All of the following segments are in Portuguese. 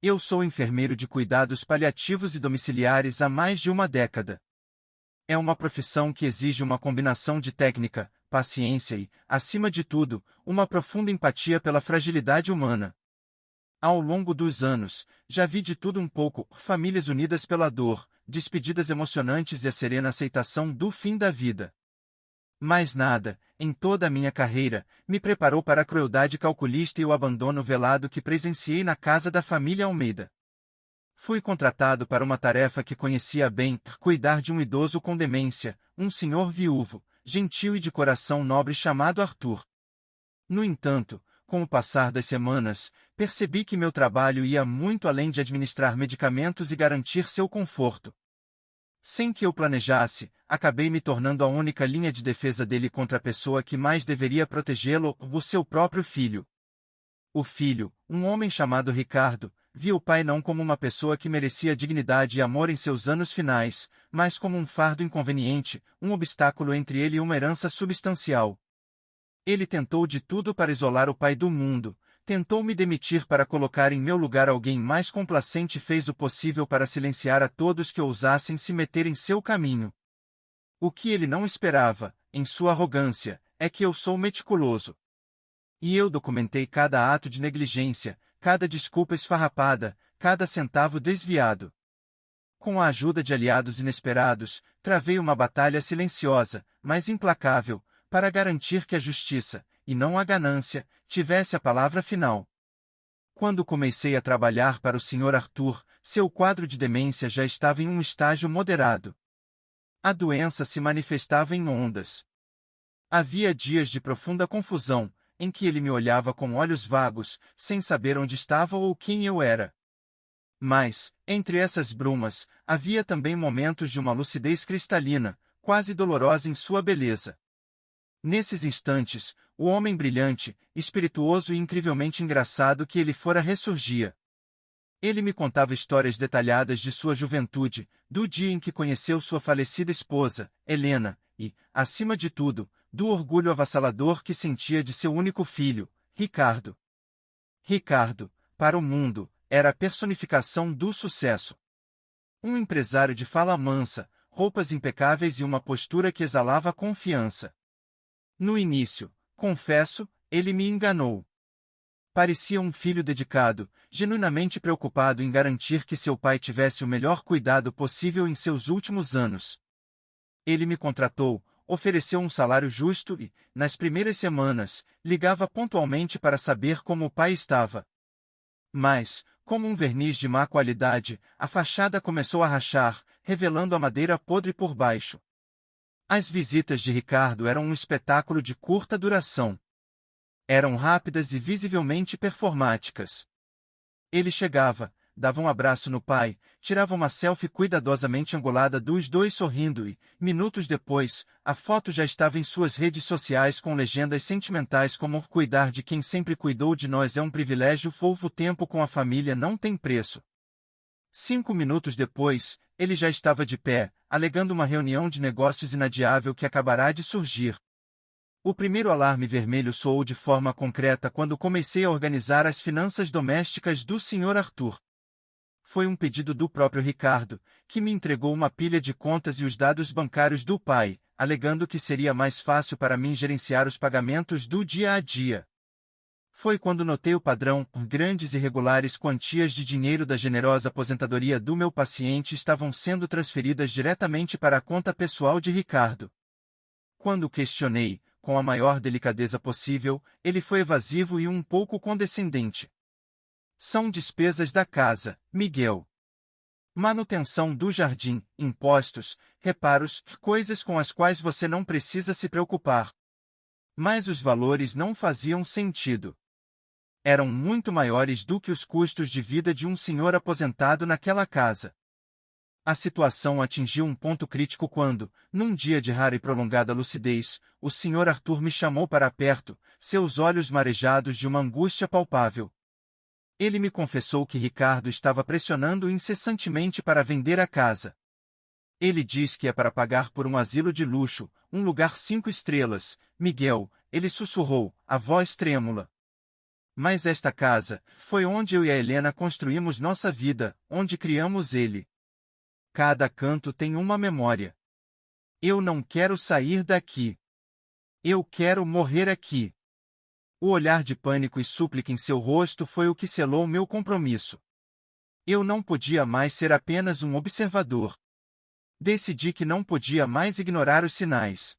Eu sou enfermeiro de cuidados paliativos e domiciliares há mais de uma década. É uma profissão que exige uma combinação de técnica, paciência e, acima de tudo, uma profunda empatia pela fragilidade humana. Ao longo dos anos, já vi de tudo um pouco: famílias unidas pela dor, despedidas emocionantes e a serena aceitação do fim da vida. Mas nada, em toda a minha carreira, me preparou para a crueldade calculista e o abandono velado que presenciei na casa da família Almeida. Fui contratado para uma tarefa que conhecia bem: cuidar de um idoso com demência, um senhor viúvo, gentil e de coração nobre chamado Arthur. No entanto, com o passar das semanas, percebi que meu trabalho ia muito além de administrar medicamentos e garantir seu conforto. Sem que eu planejasse, acabei me tornando a única linha de defesa dele contra a pessoa que mais deveria protegê-lo, o seu próprio filho. O filho, um homem chamado Ricardo, via o pai não como uma pessoa que merecia dignidade e amor em seus anos finais, mas como um fardo inconveniente, um obstáculo entre ele e uma herança substancial. Ele tentou de tudo para isolar o pai do mundo, tentou me demitir para colocar em meu lugar alguém mais complacente e fez o possível para silenciar a todos que ousassem se meter em seu caminho. O que ele não esperava, em sua arrogância, é que eu sou meticuloso. E eu documentei cada ato de negligência, cada desculpa esfarrapada, cada centavo desviado. Com a ajuda de aliados inesperados, travei uma batalha silenciosa, mas implacável, para garantir que a justiça, e não a ganância, tivesse a palavra final. Quando comecei a trabalhar para o Sr. Arthur, seu quadro de demência já estava em um estágio moderado. A doença se manifestava em ondas. Havia dias de profunda confusão, em que ele me olhava com olhos vagos, sem saber onde estava ou quem eu era. Mas, entre essas brumas, havia também momentos de uma lucidez cristalina, quase dolorosa em sua beleza. Nesses instantes, o homem brilhante, espirituoso e incrivelmente engraçado que ele fora ressurgia. Ele me contava histórias detalhadas de sua juventude, do dia em que conheceu sua falecida esposa, Helena, e, acima de tudo, do orgulho avassalador que sentia de seu único filho, Ricardo. Ricardo, para o mundo, era a personificação do sucesso. Um empresário de fala mansa, roupas impecáveis e uma postura que exalava confiança. No início, confesso, ele me enganou. Parecia um filho dedicado, genuinamente preocupado em garantir que seu pai tivesse o melhor cuidado possível em seus últimos anos. Ele me contratou, ofereceu um salário justo e, nas primeiras semanas, ligava pontualmente para saber como o pai estava. Mas, como um verniz de má qualidade, a fachada começou a rachar, revelando a madeira podre por baixo. As visitas de Ricardo eram um espetáculo de curta duração. Eram rápidas e visivelmente performáticas. Ele chegava, dava um abraço no pai, tirava uma selfie cuidadosamente angulada dos dois sorrindo e, minutos depois, a foto já estava em suas redes sociais com legendas sentimentais como: cuidar de quem sempre cuidou de nós é um privilégio, o tempo com a família não tem preço. 5 minutos depois, ele já estava de pé, alegando uma reunião de negócios inadiável que acabará de surgir. O primeiro alarme vermelho soou de forma concreta quando comecei a organizar as finanças domésticas do Sr. Arthur. Foi um pedido do próprio Ricardo, que me entregou uma pilha de contas e os dados bancários do pai, alegando que seria mais fácil para mim gerenciar os pagamentos do dia a dia. Foi quando notei o padrão: grandes e regulares quantias de dinheiro da generosa aposentadoria do meu paciente estavam sendo transferidas diretamente para a conta pessoal de Ricardo. Quando questionei, com a maior delicadeza possível, ele foi evasivo e um pouco condescendente. São despesas da casa, Miguel. Manutenção do jardim, impostos, reparos, coisas com as quais você não precisa se preocupar. Mas os valores não faziam sentido. Eram muito maiores do que os custos de vida de um senhor aposentado naquela casa. A situação atingiu um ponto crítico quando, num dia de rara e prolongada lucidez, o Sr. Arthur me chamou para perto, seus olhos marejados de uma angústia palpável. Ele me confessou que Ricardo estava pressionando incessantemente para vender a casa. Ele diz que é para pagar por um asilo de luxo, um lugar 5 estrelas, Miguel, ele sussurrou, a voz trêmula. Mas esta casa foi onde eu e a Helena construímos nossa vida, onde criamos ele. Cada canto tem uma memória. Eu não quero sair daqui. Eu quero morrer aqui. O olhar de pânico e súplica em seu rosto foi o que selou meu compromisso. Eu não podia mais ser apenas um observador. Decidi que não podia mais ignorar os sinais.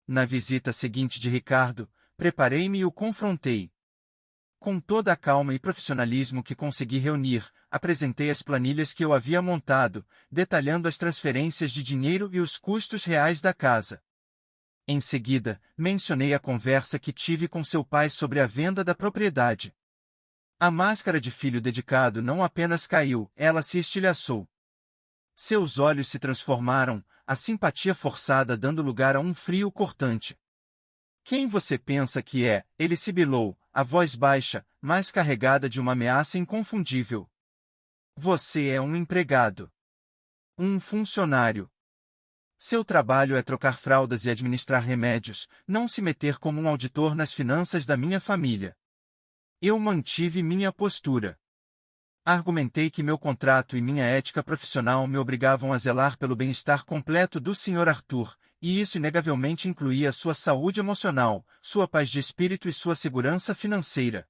Na visita seguinte de Ricardo, preparei-me e o confrontei. Com toda a calma e profissionalismo que consegui reunir, apresentei as planilhas que eu havia montado, detalhando as transferências de dinheiro e os custos reais da casa. Em seguida, mencionei a conversa que tive com seu pai sobre a venda da propriedade. A máscara de filho dedicado não apenas caiu, ela se estilhaçou. Seus olhos se transformaram, a simpatia forçada dando lugar a um frio cortante. Quem você pensa que é? Ele sibilou, a voz baixa, mas carregada de uma ameaça inconfundível. Você é um empregado. Um funcionário. Seu trabalho é trocar fraldas e administrar remédios, não se meter como um auditor nas finanças da minha família. Eu mantive minha postura. Argumentei que meu contrato e minha ética profissional me obrigavam a zelar pelo bem-estar completo do Sr. Arthur, e isso inegavelmente incluía sua saúde emocional, sua paz de espírito e sua segurança financeira.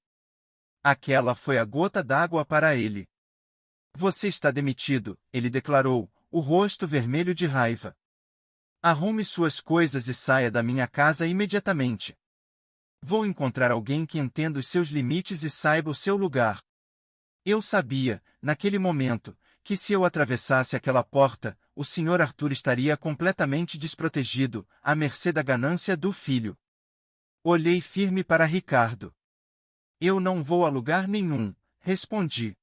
Aquela foi a gota d'água para ele. Você está demitido, ele declarou, o rosto vermelho de raiva. Arrume suas coisas e saia da minha casa imediatamente. Vou encontrar alguém que entenda os seus limites e saiba o seu lugar. Eu sabia, naquele momento, que se eu atravessasse aquela porta, o Sr. Arthur estaria completamente desprotegido, à mercê da ganância do filho. Olhei firme para Ricardo. Eu não vou a lugar nenhum, respondi.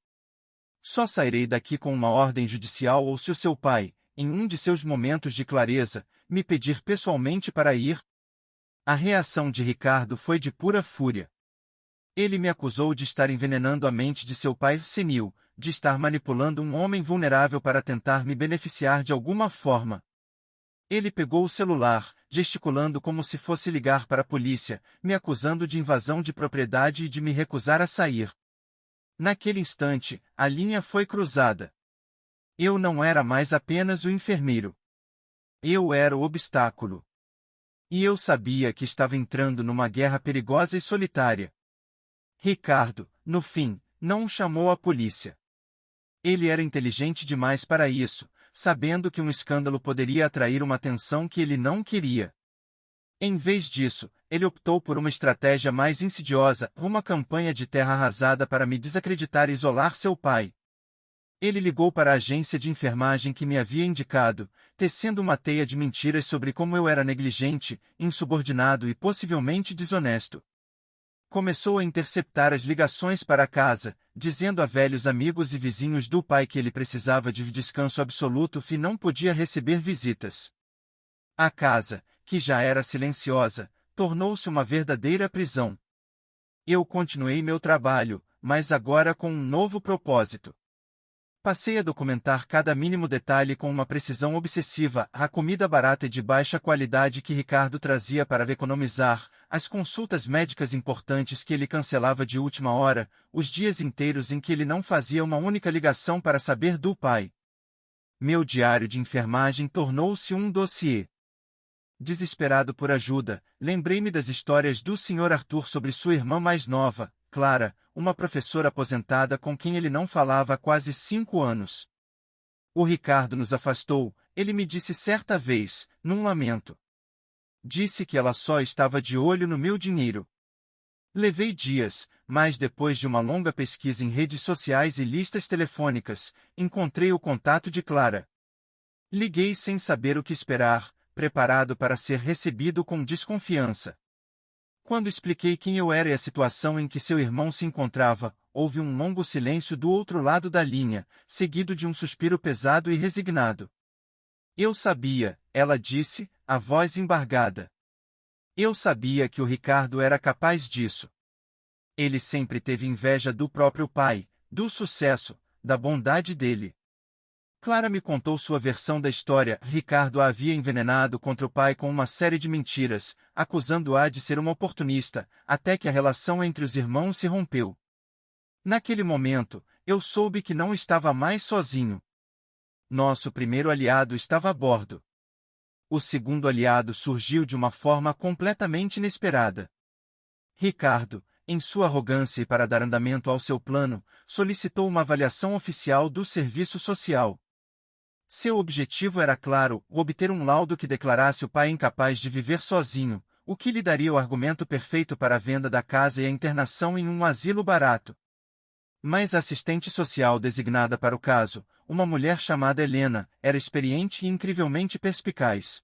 Só sairei daqui com uma ordem judicial ou se o seu pai, em um de seus momentos de clareza, me pedir pessoalmente para ir. A reação de Ricardo foi de pura fúria. Ele me acusou de estar envenenando a mente de seu pai senil, de estar manipulando um homem vulnerável para tentar me beneficiar de alguma forma. Ele pegou o celular, gesticulando como se fosse ligar para a polícia, me acusando de invasão de propriedade e de me recusar a sair. Naquele instante, a linha foi cruzada. Eu não era mais apenas o enfermeiro. Eu era o obstáculo. E eu sabia que estava entrando numa guerra perigosa e solitária. Ricardo, no fim, não chamou a polícia. Ele era inteligente demais para isso, sabendo que um escândalo poderia atrair uma atenção que ele não queria. Em vez disso, ele optou por uma estratégia mais insidiosa, uma campanha de terra arrasada para me desacreditar e isolar seu pai. Ele ligou para a agência de enfermagem que me havia indicado, tecendo uma teia de mentiras sobre como eu era negligente, insubordinado e possivelmente desonesto. Começou a interceptar as ligações para casa, dizendo a velhos amigos e vizinhos do pai que ele precisava de descanso absoluto e não podia receber visitas. A casa, que já era silenciosa, tornou-se uma verdadeira prisão. Eu continuei meu trabalho, mas agora com um novo propósito. Passei a documentar cada mínimo detalhe com uma precisão obsessiva, a comida barata e de baixa qualidade que Ricardo trazia para economizar, as consultas médicas importantes que ele cancelava de última hora, os dias inteiros em que ele não fazia uma única ligação para saber do pai. Meu diário de enfermagem tornou-se um dossiê. Desesperado por ajuda, lembrei-me das histórias do Sr. Arthur sobre sua irmã mais nova, Clara, uma professora aposentada com quem ele não falava há quase 5 anos. O Ricardo nos afastou, ele me disse certa vez, num lamento. Disse que ela só estava de olho no meu dinheiro. Levei dias, mas depois de uma longa pesquisa em redes sociais e listas telefônicas, encontrei o contato de Clara. Liguei sem saber o que esperar, preparado para ser recebido com desconfiança. Quando expliquei quem eu era e a situação em que seu irmão se encontrava, houve um longo silêncio do outro lado da linha, seguido de um suspiro pesado e resignado. Eu sabia, ela disse, a voz embargada. Eu sabia que o Ricardo era capaz disso. Ele sempre teve inveja do próprio pai, do sucesso, da bondade dele. Clara me contou sua versão da história. Ricardo a havia envenenado contra o pai com uma série de mentiras, acusando-a de ser uma oportunista, até que a relação entre os irmãos se rompeu. Naquele momento, eu soube que não estava mais sozinho. Nosso primeiro aliado estava a bordo. O segundo aliado surgiu de uma forma completamente inesperada. Ricardo, em sua arrogância e para dar andamento ao seu plano, solicitou uma avaliação oficial do serviço social. Seu objetivo era claro, obter um laudo que declarasse o pai incapaz de viver sozinho, o que lhe daria o argumento perfeito para a venda da casa e a internação em um asilo barato. Mas a assistente social designada para o caso, uma mulher chamada Helena, era experiente e incrivelmente perspicaz.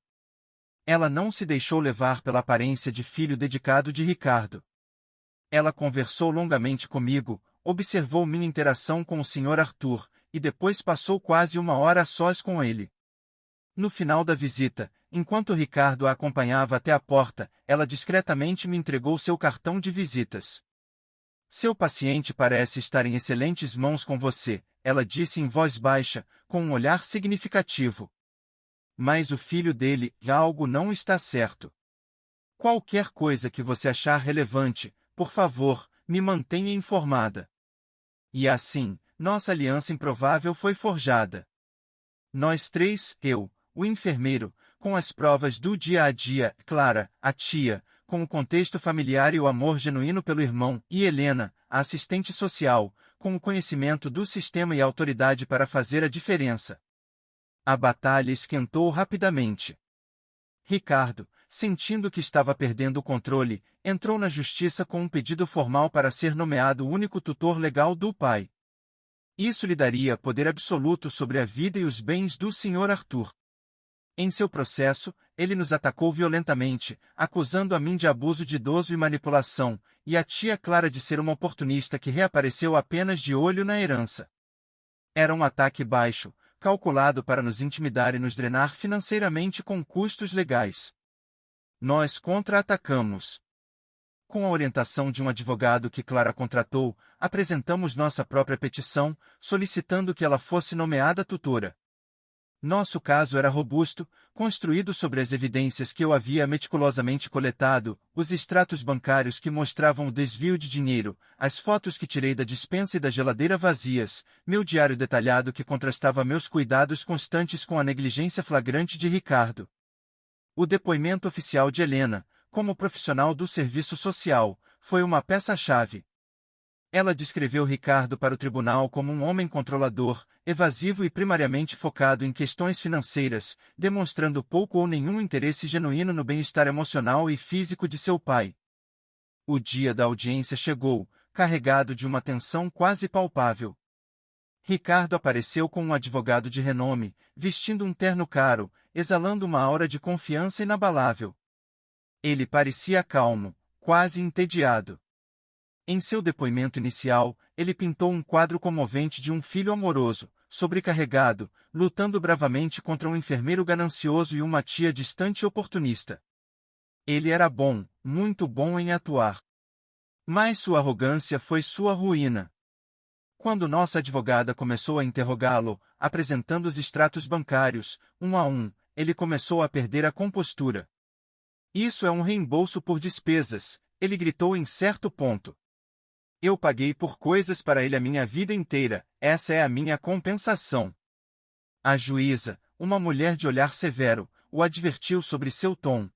Ela não se deixou levar pela aparência de filho dedicado de Ricardo. Ela conversou longamente comigo, observou minha interação com o Sr. Arthur, e depois passou quase uma hora a sós com ele. No final da visita, enquanto Ricardo a acompanhava até a porta, ela discretamente me entregou seu cartão de visitas. Seu paciente parece estar em excelentes mãos com você, ela disse em voz baixa, com um olhar significativo. Mas o filho dele, algo não está certo. Qualquer coisa que você achar relevante, por favor, me mantenha informada. E assim, nossa aliança improvável foi forjada. Nós três, eu, o enfermeiro, com as provas do dia a dia, Clara, a tia, com o contexto familiar e o amor genuíno pelo irmão, e Helena, a assistente social, com o conhecimento do sistema e a autoridade para fazer a diferença. A batalha esquentou rapidamente. Ricardo, sentindo que estava perdendo o controle, entrou na justiça com um pedido formal para ser nomeado o único tutor legal do pai. Isso lhe daria poder absoluto sobre a vida e os bens do Sr. Arthur. Em seu processo, ele nos atacou violentamente, acusando a mim de abuso de idoso e manipulação, e a tia Clara de ser uma oportunista que reapareceu apenas de olho na herança. Era um ataque baixo, calculado para nos intimidar e nos drenar financeiramente com custos legais. Nós contra-atacamos. Com a orientação de um advogado que Clara contratou, apresentamos nossa própria petição, solicitando que ela fosse nomeada tutora. Nosso caso era robusto, construído sobre as evidências que eu havia meticulosamente coletado, os extratos bancários que mostravam o desvio de dinheiro, as fotos que tirei da despensa e da geladeira vazias, meu diário detalhado que contrastava meus cuidados constantes com a negligência flagrante de Ricardo. O depoimento oficial de Helena, como profissional do serviço social, foi uma peça-chave. Ela descreveu Ricardo para o tribunal como um homem controlador, evasivo e primariamente focado em questões financeiras, demonstrando pouco ou nenhum interesse genuíno no bem-estar emocional e físico de seu pai. O dia da audiência chegou, carregado de uma tensão quase palpável. Ricardo apareceu com um advogado de renome, vestindo um terno caro, exalando uma aura de confiança inabalável. Ele parecia calmo, quase entediado. Em seu depoimento inicial, ele pintou um quadro comovente de um filho amoroso, sobrecarregado, lutando bravamente contra um enfermeiro ganancioso e uma tia distante e oportunista. Ele era bom, muito bom em atuar. Mas sua arrogância foi sua ruína. Quando nossa advogada começou a interrogá-lo, apresentando os extratos bancários, um a um, ele começou a perder a compostura. Isso é um reembolso por despesas, ele gritou em certo ponto. Eu paguei por coisas para ele a minha vida inteira, essa é a minha compensação. A juíza, uma mulher de olhar severo, o advertiu sobre seu tom.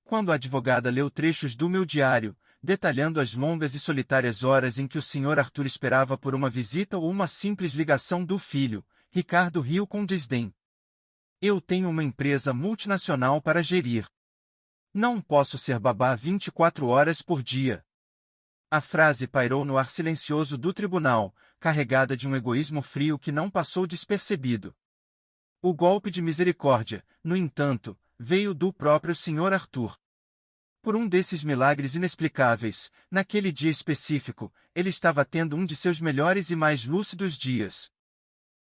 Quando a advogada leu trechos do meu diário, detalhando as longas e solitárias horas em que o Sr. Arthur esperava por uma visita ou uma simples ligação do filho, Ricardo riu com desdém. Eu tenho uma empresa multinacional para gerir. Não posso ser babá 24 horas por dia. A frase pairou no ar silencioso do tribunal, carregada de um egoísmo frio que não passou despercebido. O golpe de misericórdia, no entanto, veio do próprio Sr. Arthur. Por um desses milagres inexplicáveis, naquele dia específico, ele estava tendo um de seus melhores e mais lúcidos dias.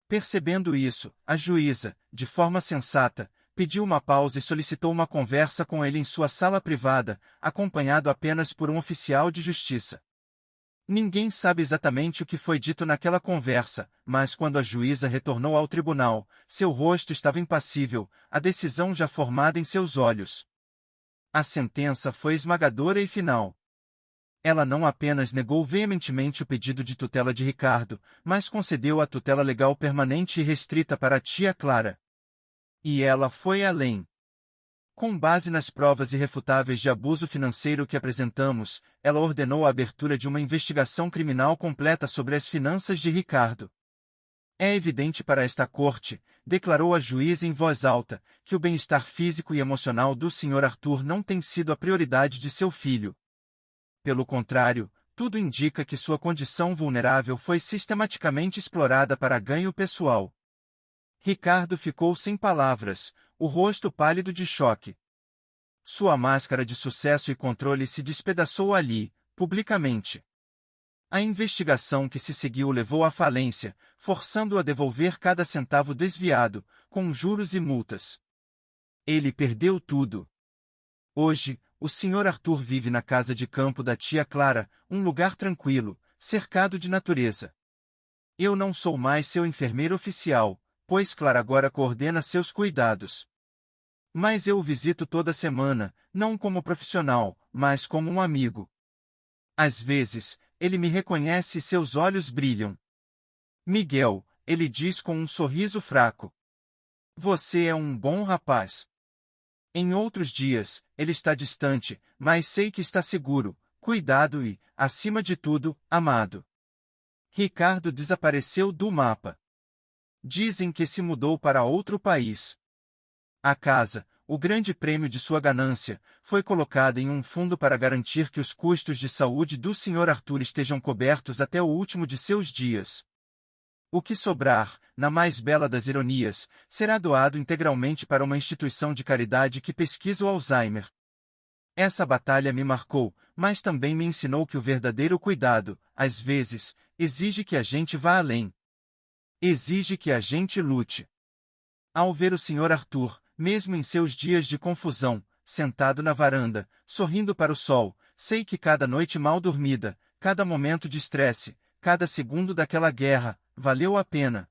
Percebendo isso, a juíza, de forma sensata, pediu uma pausa e solicitou uma conversa com ele em sua sala privada, acompanhado apenas por um oficial de justiça. Ninguém sabe exatamente o que foi dito naquela conversa, mas quando a juíza retornou ao tribunal, seu rosto estava impassível, a decisão já formada em seus olhos. A sentença foi esmagadora e final. Ela não apenas negou veementemente o pedido de tutela de Ricardo, mas concedeu a tutela legal permanente e restrita para a tia Clara. E ela foi além. Com base nas provas irrefutáveis de abuso financeiro que apresentamos, ela ordenou a abertura de uma investigação criminal completa sobre as finanças de Ricardo. É evidente para esta corte, declarou a juíza em voz alta, que o bem-estar físico e emocional do Sr. Arthur não tem sido a prioridade de seu filho. Pelo contrário, tudo indica que sua condição vulnerável foi sistematicamente explorada para ganho pessoal. Ricardo ficou sem palavras, o rosto pálido de choque. Sua máscara de sucesso e controle se despedaçou ali, publicamente. A investigação que se seguiu o levou à falência, forçando-o a devolver cada centavo desviado, com juros e multas. Ele perdeu tudo. Hoje, o Sr. Arthur vive na casa de campo da tia Clara, um lugar tranquilo, cercado de natureza. Eu não sou mais seu enfermeiro oficial, pois Clara agora coordena seus cuidados. Mas eu o visito toda semana, não como profissional, mas como um amigo. Às vezes, ele me reconhece e seus olhos brilham. Miguel, ele diz com um sorriso fraco. Você é um bom rapaz. Em outros dias, ele está distante, mas sei que está seguro, cuidado e, acima de tudo, amado. Ricardo desapareceu do mapa. Dizem que se mudou para outro país. A casa, o grande prêmio de sua ganância, foi colocada em um fundo para garantir que os custos de saúde do Sr. Arthur estejam cobertos até o último de seus dias. O que sobrar, na mais bela das ironias, será doado integralmente para uma instituição de caridade que pesquisa o Alzheimer. Essa batalha me marcou, mas também me ensinou que o verdadeiro cuidado, às vezes, exige que a gente vá além. Exige que a gente lute. Ao ver o Sr. Arthur, mesmo em seus dias de confusão, sentado na varanda, sorrindo para o sol, sei que cada noite mal dormida, cada momento de estresse, cada segundo daquela guerra, valeu a pena.